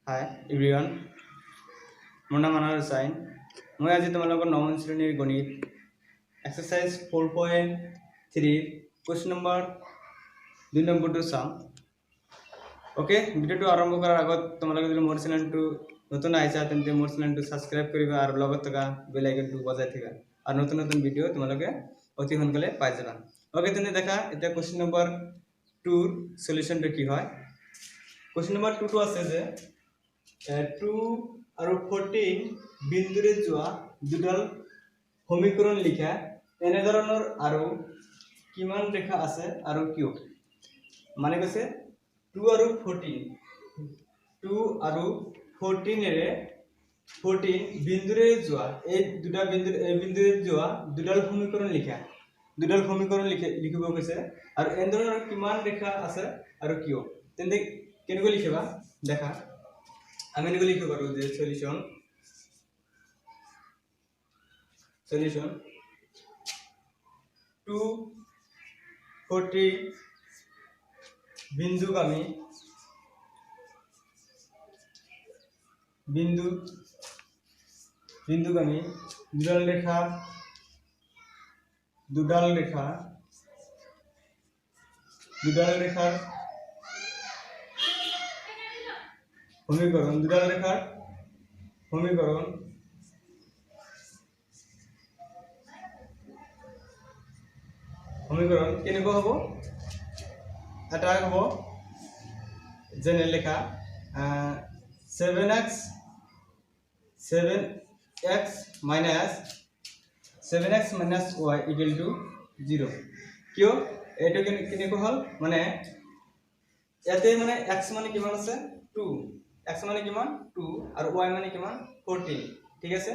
Hi everyone, মোৰ নাম আনাৰ হুসাইন। মই আজি তোমালোকৰ 9ম শ্ৰেণীৰ গণিত এক্সাৰসাইজ 4.3 কোৱেশ্চন নম্বৰ 2 নম্বৰটো চাম। ওকে, ভিডিঅ'টো আৰম্ভ কৰাৰ আগত তোমালোকে যদি মোৰ চেনেলটো নতুন আহিছা তেন্তে মোৰ চেনেলটো সাবস্ক্ৰাইব কৰিবা আৰু লগত থকা বেল আইকনটো বজাই থবা আৰু নতুন নতুন ভিডিঅ' তোমালোকে অতি সোনকালে পাই যাবা। ওকে, তেন্তে দেখা এতিয়া কোৱেশ্চন নম্বৰ 2 ৰ সলিউশনটো কি হয়। কোৱেশ্চন নম্বৰ 2 টো আছে যে 2 আৰু 14 বিন্দুৰে যোৱা দুডাল সমীকৰণ লিখা এনে ধৰণৰ আৰু কিমান ৰেখা আছে আৰু কিয়। মানে কৈছে 2 আৰু 14 এৰে 14 বিন্দুৰে যোৱা এই বিন্দুৰে যোৱা দুডাল সমীকৰণ লিখিব কৈছে আৰু এনে ধৰণৰ কিমান ৰেখা আছে আৰু কিয়। তেন্তে কেনেকৈ লিখিবা দেখা। আমি এনেকৈ লিখিব পাৰো যে সলিউশন 2 40 বিন্দুগামী দুডাল ৰেখাৰ সমীকৰণ কেনেকুৱা হ'ব। এটা হ'ব যেনে লেখা 7x minus y equal to 0 কিয় এইটো কেনেকুৱা হল মানে ইয়াতে মানে x মানে কিমান আছে 2 x মানে কিমান 2 আৰু y মানে কিমান 14 ঠিক আছে।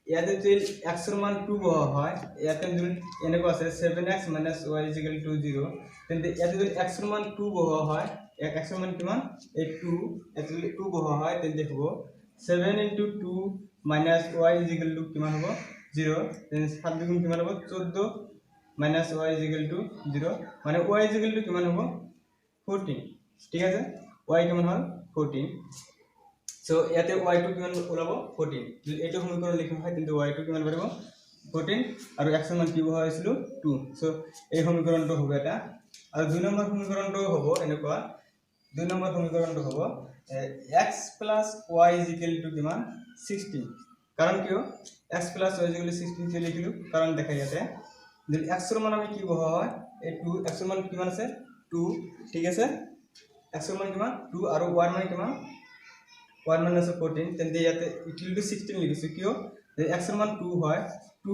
ইয়াতে যদি x এৰ মান 2 বহা হয় ইয়াতে যদি এনেকুৱা আছে 7x minus y is equal to 0 তেন্তে ইয়াতে যদি x এর মান 2 বহা হয় x এর মান কিমান এই 2 এতে যদি 2 বহা হয় তেন্তে হ'ব 7 into 2 minus y is equal to কিমান হ'ব 0 then 7 দুগুণ কিমান হ'ব 14 minus y is equal to 0 মানে y is equal to কিমান হ'ব 14 ঠিক আছে। y কিমান হ'ল 14 সো ইয়াতে y2 কিমান ওলাব 14 যদি এইটো সমীকৰণ লিখা হয় তেন্তে y2 কিমান পাৰিব 14 আৰু x এৰ মান কি বহা হৈছিল 2 সো এই সমীকৰণটো হ'ব এটা। আৰু 2 নম্বৰ সমীকৰণটো হ'ব এনেকুৱা 2 নম্বৰ সমীকৰণটো হ'ব x plus y is equal to কিমান 16 কাৰণ কিয় x plus y is equal to 16 কে লিখিলো কাৰণ দেখা ইয়াতে যদি x এর মান আমি কি বহা হয় এই 2 x এর মান কিমান আছে 2 ঠিক আছে। x এর মান কিমান 2 আৰু y এর মান কিমান y মান আছে 14 তেন্তে ইয়াতে ইকুয়াল টু 16 লিখিছো কিয় যদি x এর মান 2 হয় 2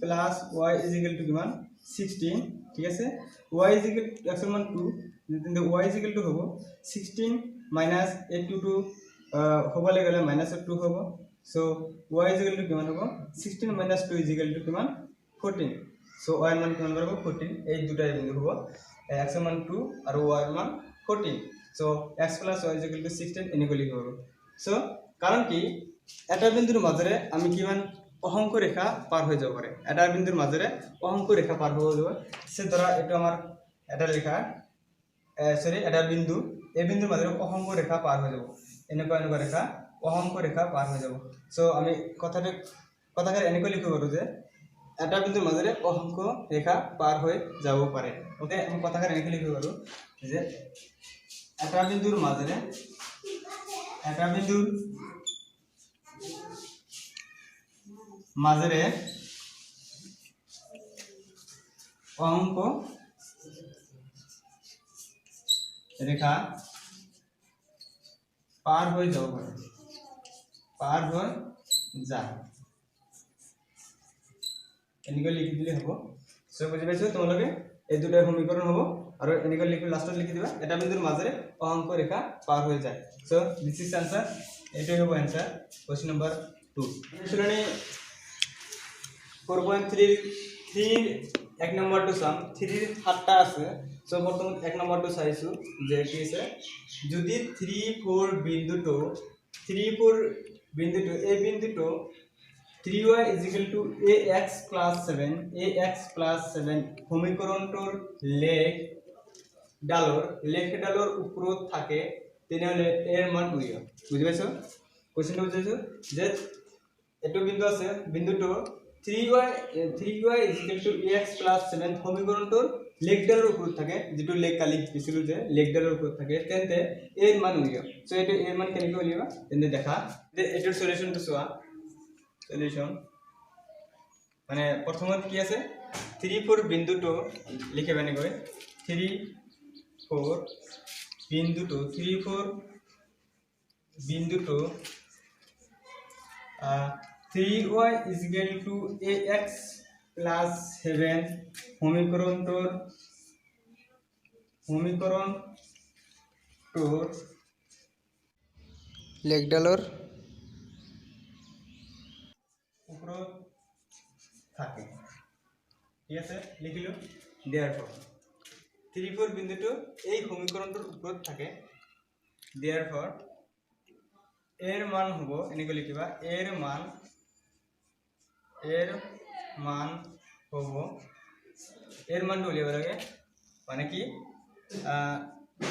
plus y is equal to কিমান 16 ঠিক আছে। y is equal to x এর মান 2 তেন্তে y is equal to হ'ব 16 minus a 2 to হবলে গলে minus 2 হ'ব so y is equal to কিমান হ'ব 16 minus 2 is equal to কিমান 14 সো y এর মান কিমান পাবো 14 এই দুটাই বিন্দু হ'ব x এর মান 2 আৰু y এর মান 14 so x plus y is equal to 16 এনেকৈ লিখিব পাৰো। সো কাৰণ কি এটা বিন্দুৰ মাজেৰে আমি কিমান অহংক ৰেখা পাৰ হৈ যাব পাৰে এটা বিন্দুৰ মাজেৰে অহংক ৰেখা পাৰ হৈ যাব সে ধৰা এটো আমাৰ এটা ৰেখা এটা বিন্দু এই বিন্দুৰ মাজেৰে অহংক ৰেখা পাৰ হৈ যাব এনেকুৱা ৰেখা অহংক ৰেখা পাৰ হৈ যাব। সো আমি কথাকে এনেকৈ লিখিব পাৰো যে এটা বিন্দুৰ মাজেৰে অহংক ৰেখা পাৰ হৈ যাব পাৰে। ওকে, আমি কথাকে এনেকৈ লিখিব পাৰো যে এটা বিন্দুৰ মাজেৰে অহংক রেখা পার হয়ে যাব পারে এনেকৈ লিখি দিলে হ'ব। সো বুঝি পাইছো তোমালোকে এই দুটা সমীকরণ হ'ব আৰু এনেকৈ লিখি লাষ্টত লিখি দিবা এটা বিন্দুৰ মাজেৰে অহংক ৰেখা পাৰ হৈ যায়। সো দিস ইজ आंसर এটাই হ'ব आंसर কোশ্চেন নম্বৰ 2। শ্ৰেণী 4.3 এক নম্বৰটো চাম 3 ৰ 7টা আছে। সো প্ৰথম এক নম্বৰটো চাইছো যে কি আছে যদি 3 4 বিন্দুটো এই বিন্দুটো 3y is equal to ax plus 7 সমীকৰণটোৰ লেখ ডালৰ ওপৰত থাকে তেনেহলে এর মান উলিয়া বুঝি পাইছো কোশ্চেনটা বুঝাইছো যে এটো বিন্দু আছে বিন্দুটো 3y ax 7 সমীকৰণটোৰ লেগডালৰ ওপৰত থাকে যেটো লেগ কালি দিছিলো যে লেগডালৰ ওপৰত থাকে তেন্তে এৰ মান উলিয়া সো এটো এৰ মান কেনেকৈ উলিয়াবা তেন্তে দেখা যে এটোৰ সলিউশনটো চোৱা সলিউশন মানে প্রথমত কি আছে 3 4 বিন্দুটো লিখিবা নেকৈ 3 4 বিন্দুটো 3 4 বিন্দুটো 3y is equal to ax plus 7 সমীকৰণটোৰ লেগডালৰ ওপৰত থাকে ঠিক আছে লিখিলো therefore 3 4 বিন্দুটো এই সমীকৰণটোৰ ওপৰত থাকে therefore এর মান হবো এনেকৈ লিখিবা এর মান হবো এর মান উলিয়াব লাগে মানে কি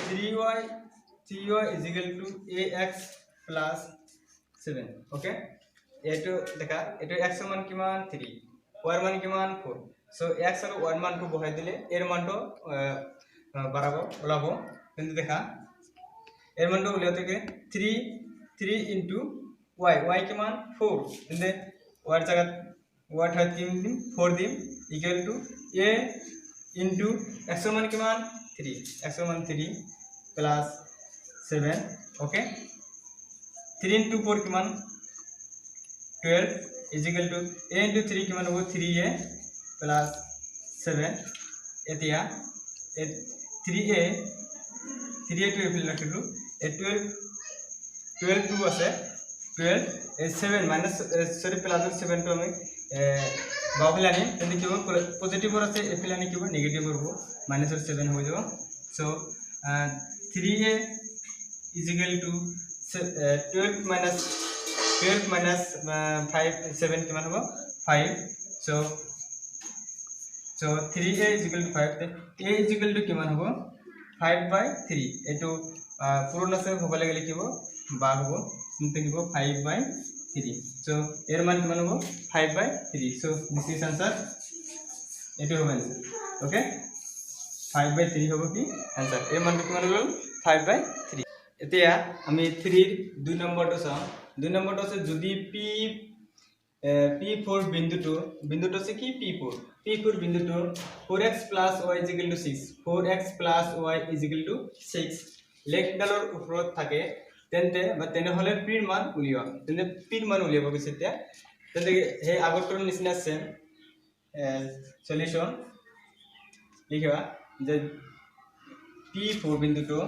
3y is equal to ax plus 7 okay এটো দেখা এটো x এর মান কিমান 3 y এর মান কিমান 4 সো x আর y এর মানটো বহাই দিলে এর মানটো বাড়াবো ওলাবো কিন্তু দেখা এর মানটো উলিয়াতে কে 3 into y কিমান 4 তেন্তে y এর জায়গা y ঠাইত কি দিম 4 দিম equal to a into x এর মান কিমান 3 x এর মান 3 প্লাস 7 ওকে 3 into 4 কিমান 12 is equal to a into 3 কিমান হ'ব 3a plus 7 এতিয়া 3a to এফিল ৰাখিলো 12 2 আছে 12 7 মাইনাস সরি প্লাস 7 টো আমি বাউফিল আনি তেন্তে কি হবে পজিটিভ আছে এফিল আনি কি হবে নেগেটিভ হবে মাইনাস 7 হয়ে যাব so 3a is equal to 12 minus 5 7 কিমান হ'ব 5 so 3a is equal to 5 তে a is equal to কিমান হ'ব 5/3 এটো পূরণ আছে হ'ব লাগে লিখিব বা হ'ব চিন্তা দিব 5/3 so এর মান কিমান হ'ব 5/3 so this is answer এটো হবে answer ওকে 5/3 হ'ব কি answer এর মান কিমান হ'ল 5/3 এতিয়া আমি 3 এর 2 নম্বৰটো চাও 2 নম্বৰটো আছে যদি p4 বিন্দুটো আছে কি p4 বিন্দুটো 4x + y = 6 4x + y = 6 লেগডালৰ ওপৰত থাকে তেন্তে বা তেনেহলে পিৰ মান উলিয়া তেন্তে পিৰ মান উলিয়াব গৈছে এতিয়া তেন্তে হে আগৰটোৰ নিচিনা সেম সলিউশন লিখিবা যে p4 বিন্দুটো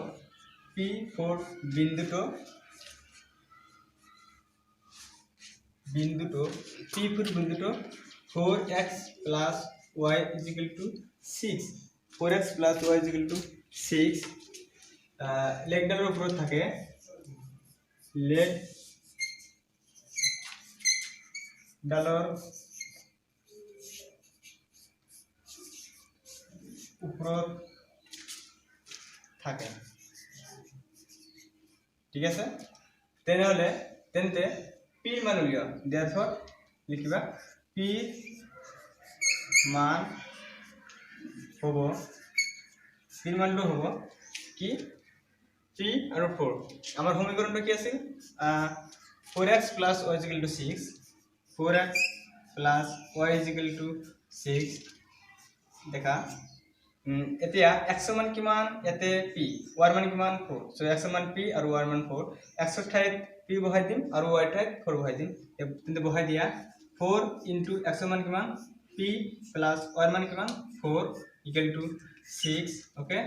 p4 বিন্দুটো 4x + y = 6 4x + y = 6 লেগডালৰ ওপৰত থাকে লেগডালৰ ওপৰত থাকে ঠিক আছে তেনেহলে তেন্তে p মান উলিয়া therefore লিখিবা p মান হ'ব p মানটো হ'ব কি 3 আৰু 4 আমাৰ সমীকৰণটো কি আছিল 4x + y = 6 4x + y = 6 দেখা এতিয়া x এর মান কিমান এতে p y এর মান কিমান 4 সো x এর মান p আর y এর মান 4 x এর ঠাইত p বহাই দিম আর y এর ঠাইত 4 বহাই দিম কিন্তু বহাই দিয়া 4 * x এর মান কিমান p + y এর মান কিমান 4 = 6 ওকে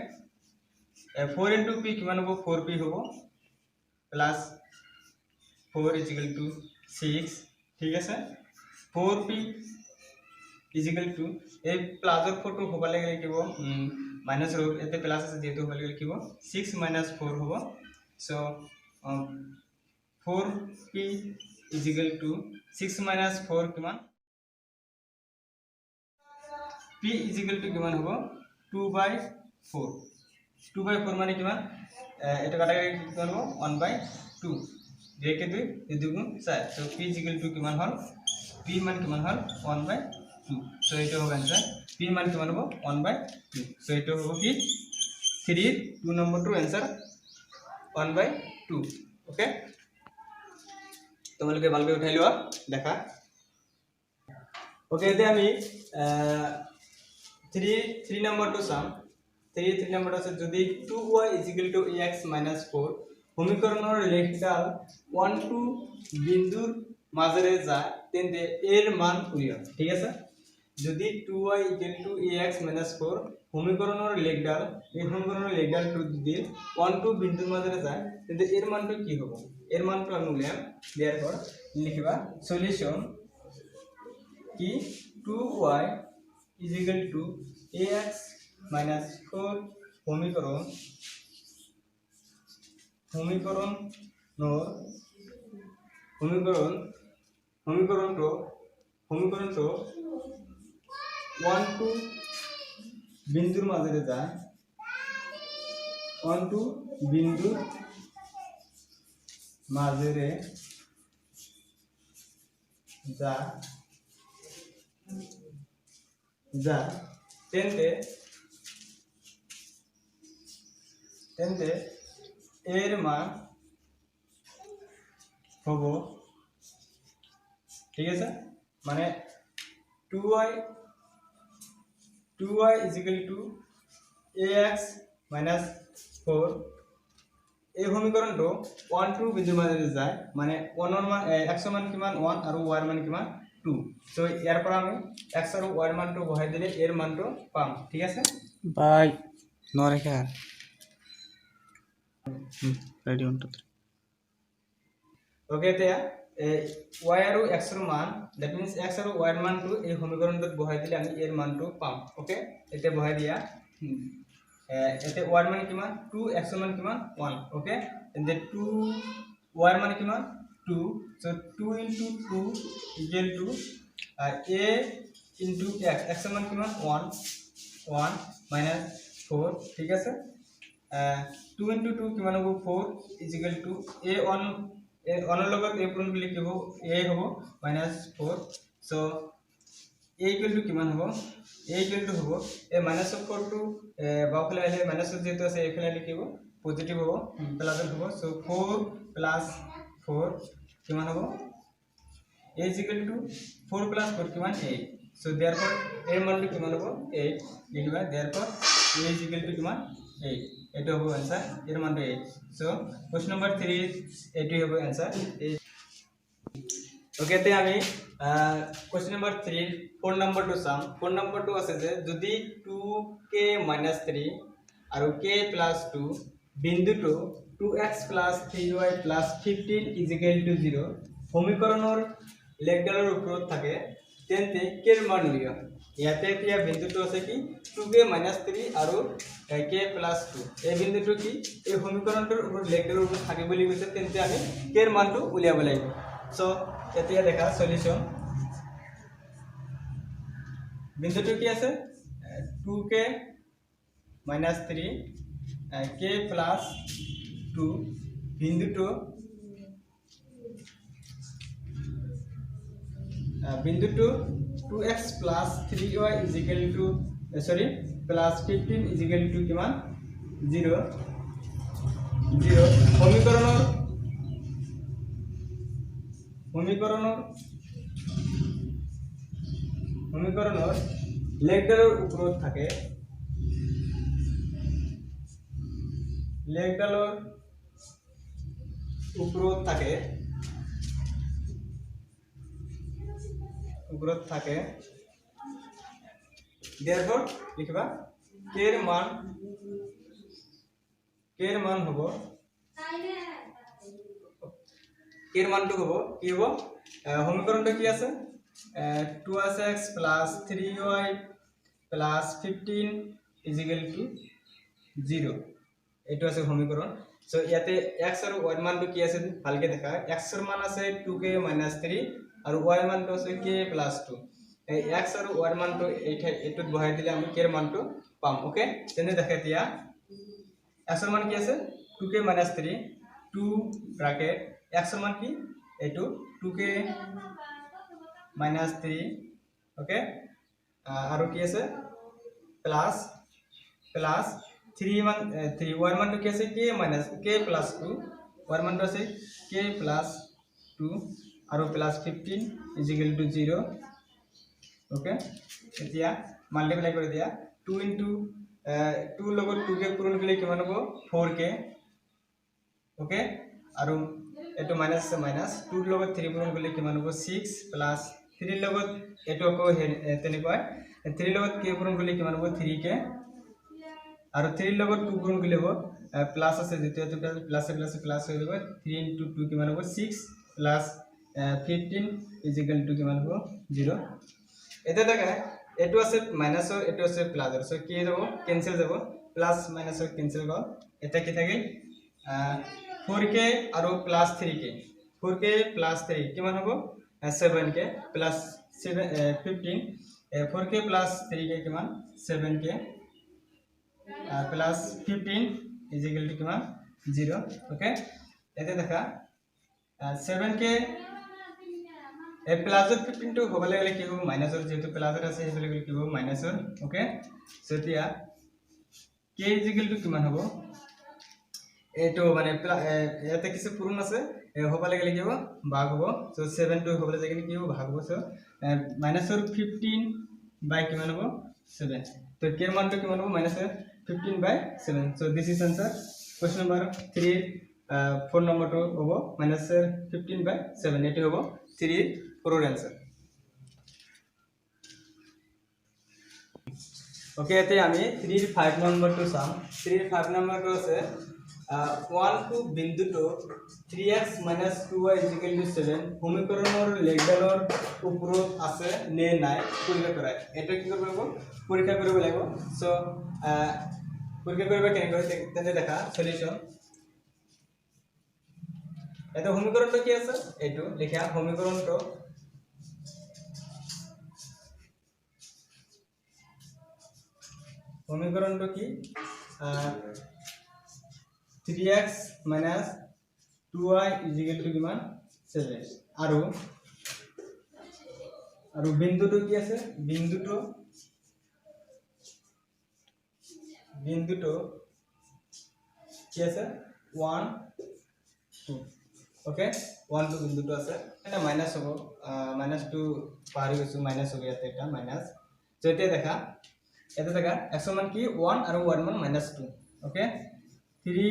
4 * p কিমান হ'ব 4p হ'ব প্লাস 4 = 6 ঠিক আছে 4p = এই প্লাসৰ ফটো হ'ব লাগে লিখিব মাইনাস ৰ এতে প্লাস আছে যেটো হ'ব লাগে লিখিব 6 - 4 হ'ব সো 4p = 6 - 4 কিমান p = কিমান হ'ব 2/4 2/4 মানে কিমান এটা কাটাকাটি কি করব 1/2 2 কে 2 2 গুণ 4 সো p কিমান হল p মান কিমান হল 1/2 সো এটা হবে आंसर p মান কিমান হ'ব 1/2 সো এটা হ'ব কি 3 2 নম্বৰটো आंसर 1/2 ওকে তোমালোকে ভালকৈ উঠাই লোৱা দেখা ওকে এতিয়া আমি 3 নম্বৰটো চাম 3 নম্বৰটো আছে যদি 2y ax 4 সমীকৰণৰ লেখডাল 1 2 বিন্দুৰ মাজেৰে যায় তেন্তে এৰ মান উলিয়াও ঠিক আছে যদি 2y ax 4 সমীকৰণৰ লেখডাল এই সমীকৰণৰ লেখডালটো যদি 1 2 বিন্দুৰ মাজেৰে যায় তেন্তে এর মানটো কি হ'ব এর মানটো আমি উলিয়াম therefore লিখিবা সলিউশন কি 2y ax 4 সমীকৰণটো 1 2 বিন্দুৰ মাজেৰে যায় 1 2 বিন্দুৰ মাজেৰে যা তেন্তে এৰ মান হব ঠিক আছে মানে 2y ax 4 এই সমীকৰণটো 1 2 বিন্দুৰ মাজেৰে যায় মানে 1 ৰ মান x ৰ মান কিমান 1 আৰু y ৰ মান কিমান 2 সো ইয়াৰ পৰা আমি x আৰু y ৰ মানটো বহাই দিলে এৰ মানটো পাম ঠিক আছে বাই নৰেখা ৰেডি 1 2 3 ওকে তেতিয়া y আৰু x ৰ মান দ্যাট মিন্স x আৰু y ৰ মানটো এই সমীকৰণটোত বহাই দিলে আমি এৰ মানটো পাম ওকে এতিয়া বহাই দিয়া এতে y ৰ মান কিমান 2 x ৰ মান কিমান 1 ওকে এন্ড 2 y ৰ মান কিমান 2 সো 2 * 2 = a * x x ৰ মান কিমান 1 4 ঠিক আছে 2 * 2 কিমান হ'ব 4 = a1 ৰ লগত a পূৰণ বুলি কি হ'ব a হ'ব -4 সো a = কিমান হ'ব a = হ'ব এই -4 টো বাওফালে আহিলে মাইনাস যেটো আছে এইফালে আহিলে কি হ'ব পজিটিভ হ'ব প্লাস হ'ব সো 4 + 4 কিমান হ'ব a = 4 + 4 কিমান 8 সো देयरफॉर এর মানটো কিমান হ'ব 8 লিখিবা देयरफॉर a = কিমান 8 এটা হ'ব आंसर এর মানটো 8 সো কোশ্চেন নাম্বার 3 এটাই হবে आंसर ওকে তে আমি কোশ্চেন নাম্বার 3 4 নম্বৰটো চাম 4 নম্বৰটো আছে যে যদি 2k - 3 আৰু k + 2 বিন্দুটো 2x + 3y + 15 = 0 সমীকৰণৰ লেখডালৰ ওপৰত থাকে তেন্তে k এৰ মান উলিয়াও ইয়াতে এতিয়া বিন্দুটো আছে কি 2k - 3 আৰু k + 2 এই বিন্দুটো কি এই সমীকৰণটোৰ ওপৰত লেখডালৰ ওপৰত থাকে বুলি কৈছে তেন্তে আমি k এর মানটো উলিয়াব লাগিব সো এতিয়া দেখা সলিউশন বিন্দুটো কি আছে 2k - 3 k + 2 বিন্দুটো 2x + 3y + +15 = কিমান 0 সমীকৰণৰ লেখডালৰ ওপৰত থাকে therefore লিখিবা k এৰ মান হ'ব k এৰ মানটো হ'ব কি হ'ব সমীকৰণটো কি আছে 2x + 3y + 15 = 0 এটো আছে সমীকৰণ সো ইয়াতে x আৰু y এৰ মানটো কি আছে ভালকে দেখা x এৰ মান আছে 2k - 3 আৰু y এৰ মানটো আছে k + 2 এই x আৰু y এর মানটো এটোত বহাই দিলে আমি k এর মানটো পাম ওকে তেনে দেখা এতিয়া x এর মান কি আছে 2k minus 3 2 bracket x সমান কি এটো 2k minus 3 okay আৰু কি আছে প্লাস 3 মান 3 1 মান কি আছে k minus k plus 2 1 মান আছে k plus 2 আৰু plus 15 is equal to 0 okay এতিয়া মাল্টিপ্লাই কৰি দিয়া 2 into 2 লগত 2k পূৰণ কৰিলে কিমান হ'ব 4k okay আৰু এটো মাইনাস আছে মাইনাস 2 লগত 3 পূৰণ কৰিলে কিমান হ'ব 6 plus 3 লগত এটো আকৌ তেনেকৈ 3 লগত k পূৰণ কৰিলে কিমান হ'ব 3k আৰু 3 লগত 2 পূৰণ কৰিলে হ'ব প্লাস আছে যেতিয়াটো প্লাস প্লাস হৈ যাব 3 into 2 কিমান হ'ব 6 plus 15 is equal to কিমান হ'ব 0 এটা দেখা এটো আছে মাইনাসৰ এটো আছে প্লাসৰ সো কি যাব ক্যান্সেল যাব প্লাস মাইনাসৰ ক্যান্সেল গল এটা কি থাকে 4k আৰু প্লাস 3k 4k plus 3 কিমান হ'ব 7k plus 15 4k plus 3k কিমান 7k plus 15 is equal to কিমান 0 okay এতে দেখা 7k এ প্লাসৰ 15 টো হ'ব লাগে কি হ'ব মাইনাসৰ যেটো প্লাসৰ আছে হেবলে কি হ'ব মাইনাসৰ ওকে সো এতিয়া k is equal to কিমান হ'ব এটো মানে এতে কিছু পূরণ আছে হ'ব লাগে কি হ'ব ভাগ হ'ব সো 7 টো হ'ব লাগে কি হ'ব ভাগ হ'ব সো মাইনাসৰ 15 বাই কিমান হ'ব 7 তো k ৰ মানটো কিমান হ'ব -15 by 7 so this is answer question number 3 4 number to hobo -15 by 7 এটি hobo 3 4 answer okay এতে আমি 3 5 number to sum 3 5 number to আছে 1 to বিন্দু to 3x - 2y = 7 সমীকৰণৰ লেখডালৰ ওপৰত আছে নে নাই পৰীক্ষা কৰা এটা কি কৰিব লাগিব পৰীক্ষা কৰিব লাগিব সো পৰীক্ষা কৰিব কেনেকৈ তেনে দেখা সলিউশন এটা সমীকৰণটো কি আছে এটো লেখা সমীকৰণটো কি 3x - 2y = কিমান 7 আৰু বিন্দুটো কি আছে বিন্দুটো কি আছে 1 2 ওকে 1 2 বিন্দুটো আছে এটা মাইনাস হ'ব -2 পাৰি গৈছো মাইনাস হ'ব ইয়াতে এটা মাইনাস যেতে দেখা এটা দেখা x মান কি 1 আৰু y মান -2 ওকে 3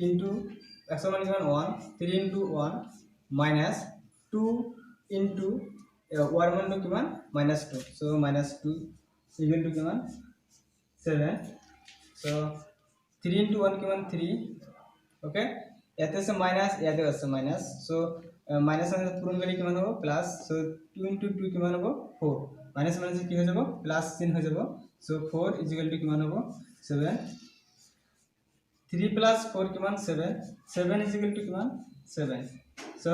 into x মান কিমান 1 3 into 1 minus 2 into y মান কিমান -2 so -2 equal to কিমান 7 so 3 into 1 কিমান 3 okay ইয়াতে আছে মাইনাস ইয়াতে আছে মাইনাস so মাইনাস মানে পূরণ করলে কিমান হ'ব প্লাস so 2 into 2 কিমান হ'ব 4 মাইনাস মাইনাস কি হৈ যাব প্লাস চিহ্ন হৈ যাব so 4 = কিমান হ'ব 7 3 plus 4 কিমান 7 7 = কিমান 7 so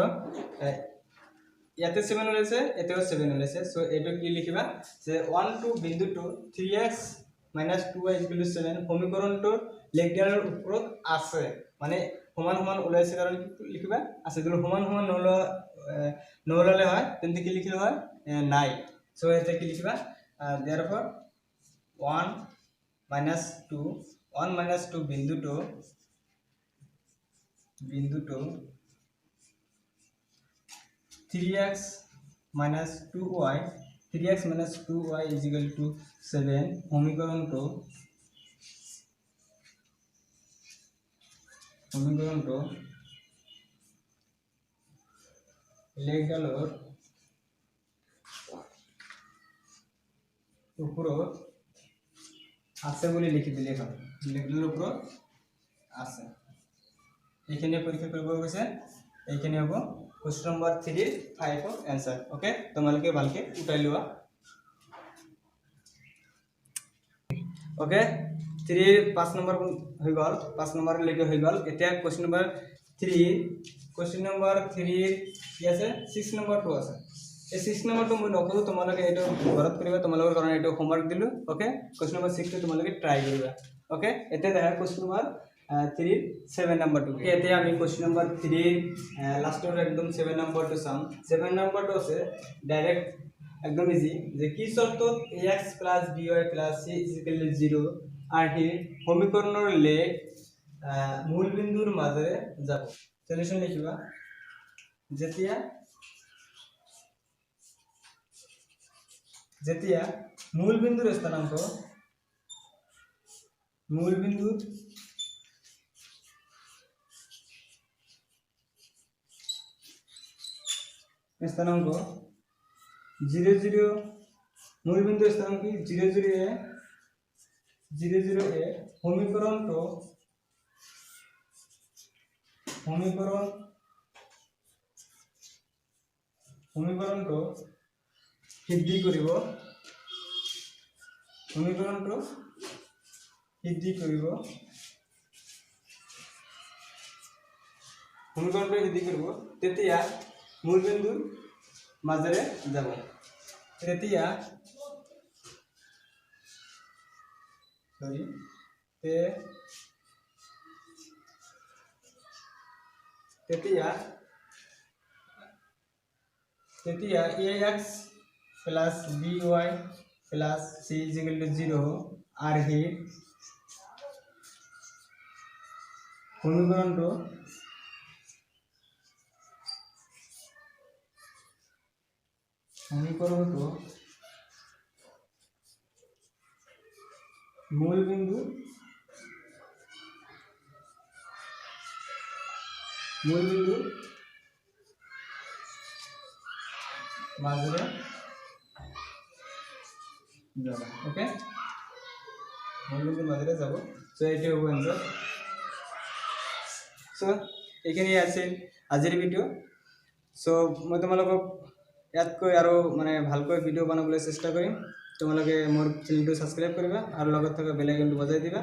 ইয়াতে 7 ওলাইছে এতেও 7 ওলাইছে so এটো কি লিখিবা যে 1 2 বিন্দুটো 3x - 2y = 7 সমীকৰণটোৰ লেখডালৰ ওপৰত আছে মানে সমান সমান ওলাইছে কাৰণ কি লিখিবা আছে যদি সমান সমান নললে হয় তেন্তে কি লিখিলে হয় নাই so এতে কি লিখিবা therefore 1 - 2 বিন্দুটো 3x - 2y = 7 সমীকৰণটো লেখডালৰ ওপৰত আছে বুলি লিখি দিলে হয় লেখডালৰ ওপৰত আছে এখানে পৰীক্ষা কৰিব গৈছে এখানে হ'ব question number 3 5 of answer okay তোমালোকে ভালকে উঠাই লোৱা okay 3 5 নম্বৰ হৈ গল 5 নম্বৰ লৈকে হৈ গল এতিয়া question number 3 কি আছে 6 নম্বৰ 2 আছে এই 6 নম্বৰ টো মই নকৰো তোমালোকে এটো ঘৰত কৰিবা তোমালোকৰ কাৰণে এটো হোমৱৰ্ক দিলো okay question number 6 টো তোমালোকে ট্ৰাই কৰিবা okay এতিয়া দেখা question number 3 7 নাম্বার টু এতে আমি কোশ্চেন নাম্বার 3 লাস্টের একদম 7 number to some 7 number two আছে ডাইরেক্ট একদম ইজি যে কি শর্ত ax by c 0 আর কি সমীকরণের লে মূল বিন্দুর মাঝে যাব সলিউশন লিখিবা যেতিয়া যেতিয়া মূল বিন্দুর স্থানাঙ্ক মূল বিন্দুর স্থানাঙ্ক 0 0 মূল বিন্দুর স্থানাঙ্ক কি 0 0 এ সমীকরণটো বৃদ্ধি কৰিব তেতিয়া মূল বিন্দুৰ মাজেৰে যাব তেতিয়া ax plus by plus c is equal to 0 আর হি সমীকরণটো মূল বিন্দু মাঝে যাব ওকে মূল বিন্দুর মাঝে যাব সো এটি হবে आंसर সো এখানে আছে আজিৰ ভিডিও সো মই তোমালোকক ইয়াতকৈ আৰু মানে ভালকৈ ভিডিও বনাবলৈ চেষ্টা কৰিম তোমালোকে মোৰ চেনেলটো সাবস্ক্ৰাইব কৰিবা আৰু লগত থকা বেল আইকনটো বজাই দিবা